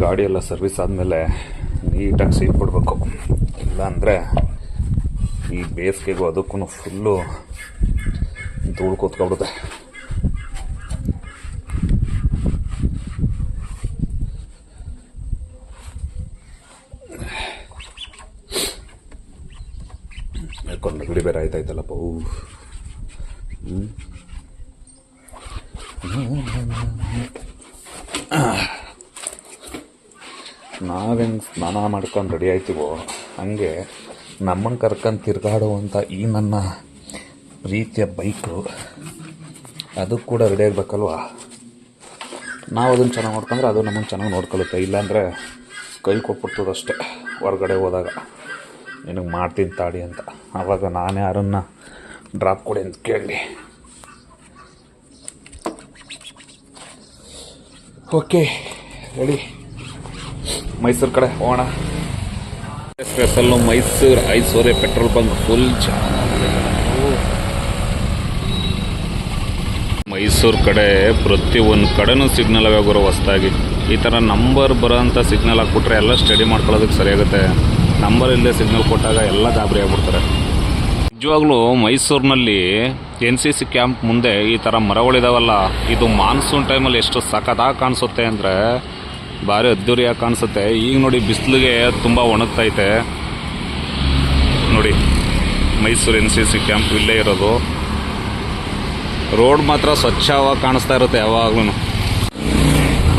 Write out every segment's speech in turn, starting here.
ಗಾಡಿ ಎಲ್ಲ ಸರ್ವಿಸ್ ಆದಮೇಲೆ ನೀಟಾಗಿ ಸೀಲ್ ಕೊಡಬೇಕು. ಇಲ್ಲಾಂದರೆ ಈ ಬೇಸಿಗೆಗೂ ಅದಕ್ಕೂ ಫುಲ್ಲು ಧೂಳು ಕೂತ್ಕೊಬಿಡುತ್ತೆ. ಯಾಕೊಂಡು ನೆಗಡಿ ಬೇರೆ ಆಯ್ತಾಯ್ತಲ್ಲಪ್ಪ. ನಾವೇನು ಸ್ನಾನ ಮಾಡ್ಕೊಂಡು ರೆಡಿ ಆಯ್ತೀವೋ ಹಂಗೆ ನಮ್ಮನ್ನು ಕರ್ಕೊಂಡು ತಿರುಗಾಡುವಂಥ ಈ ನನ್ನ ಪ್ರೀತಿಯ ಬೈಕು ಅದು ಕೂಡ ರೆಡಿ ಆಗಬೇಕಲ್ವ. ನಾವು ಅದನ್ನು ಚೆನ್ನಾಗಿ ನೋಡ್ಕೊಂಡ್ರೆ ಅದು ನಮ್ಮನ್ನು ಚೆನ್ನಾಗಿ ನೋಡ್ಕೊಳ್ಳುತ್ತೆ. ಇಲ್ಲಾಂದರೆ ಕೈ ಕೊಟ್ಬಿಡ್ತದಷ್ಟೇ ಹೊರಗಡೆ ಹೋದಾಗ, ನಿನಗೆ ಮಾಡ್ತೀನಿ ತಾಡಿ ಅಂತ. ಆವಾಗ ನಾನೇ ಯಾರನ್ನ ಡ್ರಾಪ್ ಕೊಡಿ ಅಂತ ಕೇಳಿ. ಓಕೆ ರೆಡಿ, ಮೈಸೂರು ಕಡೆ ಹೋಗೋಣ. ಸ್ಪೆಷಲ್ಲು ಮೈಸೂರು ಐಸೋರೆ ಪೆಟ್ರೋಲ್ ಬಂಕ್ ಫುಲ್ ಮೈಸೂರು ಕಡೆ ಪ್ರತಿಯೊಂದು ಕಡೆನೂ ಸಿಗ್ನಲ್ ಆಗೋರು ಹೊಸ್ದಾಗಿ. ಈ ಥರ ನಂಬರ್ ಬರೋಂಥ ಸಿಗ್ನಲ್ ಹಾಕ್ಬಿಟ್ರೆ ಎಲ್ಲ ಸ್ಟಡಿ ಮಾಡ್ಕೊಳ್ಳೋದಕ್ಕೆ ಸರಿಯಾಗುತ್ತೆ. ನಂಬರ್ ಇಲ್ಲದೆ ಸಿಗ್ನಲ್ ಕೊಟ್ಟಾಗ ಎಲ್ಲ ಗಾಬರಿ ಆಗ್ಬಿಡ್ತಾರೆ. ನಿಜವಾಗ್ಲೂ ಮೈಸೂರಿನಲ್ಲಿ NCC ಕ್ಯಾಂಪ್ ಮುಂದೆ ಈ ಥರ ಮರಗಳಿದಾವಲ್ಲ, ಇದು ಮಾನ್ಸೂನ್ ಟೈಮಲ್ಲಿ ಎಷ್ಟು ಸಖತ್ತಾಗಿ ಕಾಣಿಸುತ್ತೆ ಅಂದರೆ ಭಾರಿ ಅದ್ದೂರಿಯಾಗಿ ಕಾಣಿಸುತ್ತೆ. ಈಗ ನೋಡಿ ಬಿಸಿಲಿಗೆ ತುಂಬ ಒಣಗ್ತೈತೆ ನೋಡಿ. ಮೈಸೂರು NCC ಕ್ಯಾಂಪ್ ಇಲ್ಲೇ ಇರೋದು. ರೋಡ್ ಮಾತ್ರ ಸ್ವಚ್ಛವಾಗಿ ಕಾಣಿಸ್ತಾ ಇರುತ್ತೆ ಯಾವಾಗ್ಲೂ.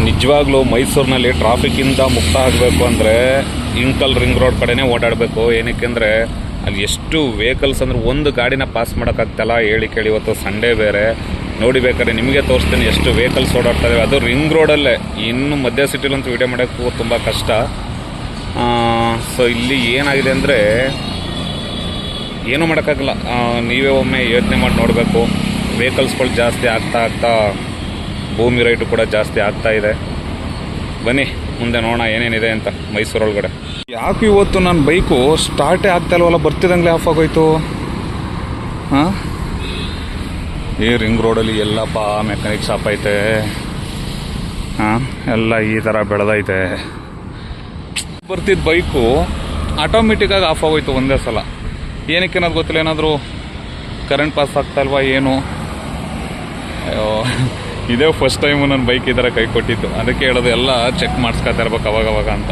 ನಿಜವಾಗ್ಲೂ ಮೈಸೂರಿನಲ್ಲಿ ಟ್ರಾಫಿಕ್ಕಿಂದ ಮುಕ್ತ ಆಗಬೇಕು ಅಂದರೆ ಇಂಕಲ್ ರಿಂಗ್ ರೋಡ್ ಕಡೆನೇ ಓಡಾಡಬೇಕು. ಏನಕ್ಕೆ ಅಂದರೆ ಅಲ್ಲಿ ಎಷ್ಟು ವೆಹಿಕಲ್ಸ್ ಅಂದರೆ ಒಂದು ಗಾಡಿನ ಪಾಸ್ ಮಾಡೋಕ್ಕಾಗ್ತಲ್ಲ. ಹೇಳಿ ಕೇಳಿ, ಇವತ್ತು ಸಂಡೇ ಬೇರೆ ನೋಡಿ, ಬೇಕಾದ್ರೆ ನಿಮಗೆ ತೋರಿಸ್ತೀನಿ ಎಷ್ಟು ವೆಹಿಕಲ್ಸ್ ಓಡಾಡ್ತವೆ. ಅದು ರಿಂಗ್ ರೋಡಲ್ಲೇ. ಇನ್ನು ಮಧ್ಯ ಸಿಟಿಲಂತೂ ವೀಡಿಯೋ ಮಾಡೋಕ್ಕೂ ತುಂಬ ಕಷ್ಟ. ಸೊ ಇಲ್ಲಿ ಏನಾಗಿದೆ ಅಂದರೆ ಏನೂ ಮಾಡೋಕ್ಕಾಗಲ್ಲ. ನೀವೇ ಒಮ್ಮೆ ಯೋಚನೆ ಮಾಡಿ ನೋಡಬೇಕು. ವೆಹಿಕಲ್ಸ್ಗಳು ಜಾಸ್ತಿ ಆಗ್ತಾ ಭೂಮಿ ರೈಟು ಕೂಡ ಜಾಸ್ತಿ ಆಗ್ತಾ ಇದೆ. ಬನ್ನಿ ಮುಂದೆ ನೋಡೋಣ ಏನೇನಿದೆ ಅಂತ ಮೈಸೂರೊಳಗಡೆ. ಯಾಕೆ ಇವತ್ತು ನನ್ನ ಬೈಕು ಸ್ಟಾರ್ಟೇ ಆಗ್ತಾ ಇಲ್ವಲ್ಲ, ಬರ್ತಿದ್ದಂಗೆ ಆಫ್ ಆಗೋಯ್ತು. ಹಾಂ, ಈ ರಿಂಗ್ ರೋಡಲ್ಲಿ ಎಲ್ಲಪ್ಪ ಮೆಕ್ಯಾನಿಕ್ ಶಾಪ್ ಐತೆ. ಹಾಂ, ಎಲ್ಲ ಈ ಥರ ಬೆಳೆದೈತೆ. ಬರ್ತಿದ್ದ ಬೈಕು ಆಟೋಮೆಟಿಕ್ಕಾಗಿ ಆಫ್ ಆಗೋಯ್ತು ಒಂದೇ ಸಲ. ಏನಕ್ಕೆ ಅನ್ನೋದು ಗೊತ್ತಿಲ್ಲ. ಏನಾದರೂ ಕರೆಂಟ್ ಪಾಸ್ ಆಗ್ತಾ ಇಲ್ವಾ ಏನು? ಅಯ್ಯೋ, ಇದೇ ಫಸ್ಟ್ ಟೈಮು ನನ್ನ ಬೈಕ್ ಈ ಥರ ಕೈ ಕೊಟ್ಟಿತ್ತು. ಅದಕ್ಕೆ ಹೇಳೋದು ಎಲ್ಲ ಚೆಕ್ ಮಾಡಿಸ್ಕೊತಾ ಇರ್ಬೇಕು ಅವಾಗವಾಗ ಅಂತ.